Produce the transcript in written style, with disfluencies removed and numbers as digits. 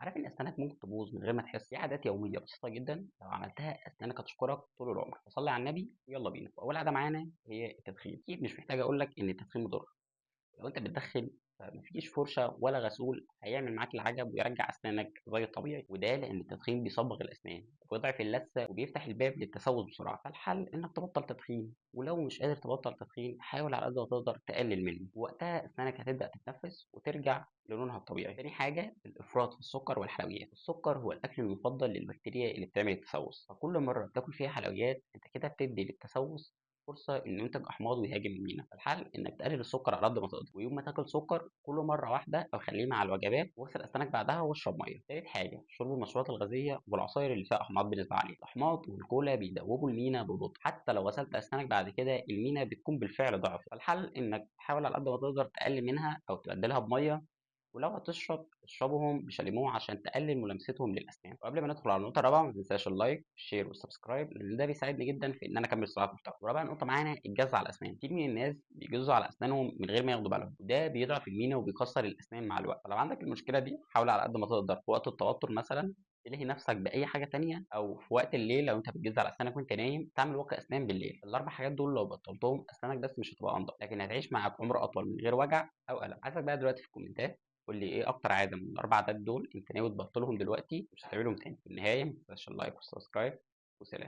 عارف ان اسنانك ممكن تبوظ من غير ما تحس؟ في عادات يوميه بسيطه جدا لو عملتها اسنانك هتشكرك طول العمر. فصلي على النبي ويلا بينا. واول عاده معانا هي التدخين. اكيد مش محتاج اقول لك ان التدخين مضر. لو انت بتدخن فمفيش فرشه ولا غسول هيعمل معاك العجب ويرجع اسنانك زي الطبيعي، وده لان التدخين بيصبغ الاسنان وبيضعف اللثه وبيفتح الباب للتسوس بسرعه. فالحل انك تبطل تدخين، ولو مش قادر تبطل تدخين حاول على قد ما تقدر تقلل منه، وقتها اسنانك هتبدا تتنفس وترجع لونها الطبيعي. تاني حاجه الافراط في السكر والحلويات. السكر هو الاكل المفضل للبكتيريا اللي بتعمل التسوس، فكل مره بتاكل فيها حلويات انت كده بتدي للتسوس فرصه انه ينتج احماض ويهاجم المينا. فالحل انك تقلل السكر على قد ما تقدر، ويوم ما تاكل سكر كله مره واحده او خليه مع الوجبات، واغسل اسنانك بعدها واشرب ميه. تالت حاجه شرب المشروبات الغازيه والعصاير اللي فيها احماض بنسبه عاليه. الاحماض والكولا بيدوبوا المينا ببطء، حتى لو غسلت اسنانك بعد كده المينا بتكون بالفعل ضعفت. فالحل انك تحاول على قد ما تقدر تقلل منها او تبدلها بميه، ولو هتشرب اشربهم بشاليمو عشان تقلل ملامستهم للاسنان. وقبل ما ندخل على النقطه الرابعه ما تنساش اللايك والشير والسبسكرايب، لان ده بيساعدني جدا في ان انا اكمل صناعه محتوى. ورابع نقطه معانا الجز على الاسنان. كتير من الناس بيجزوا على اسنانهم من غير ما ياخدوا بالهم، وده بيضعف المينا وبيكسر الاسنان مع الوقت. فلو عندك المشكله دي حاول على قد ما تقدر في وقت التوتر مثلا تلهي نفسك باي حاجه تانية، او في وقت الليل لو انت بتجز على اسنانك وانت نايم تعمل واقي اسنان بالليل. الاربع حاجات دول لو بطلتهم اسنانك بس مش هتبقى انضف، لكن هتعيش معاك عمر اطول من غير وجع او الم. عايزك بقى دلوقتي في الكومنتات قول لي ايه اكتر عاده من الاربع عادات دول انت ناوي تبطلهم دلوقتي مش هتعملهم تاني. في النهايه ما تنساش اللايك والسبسكرايب، وسلام.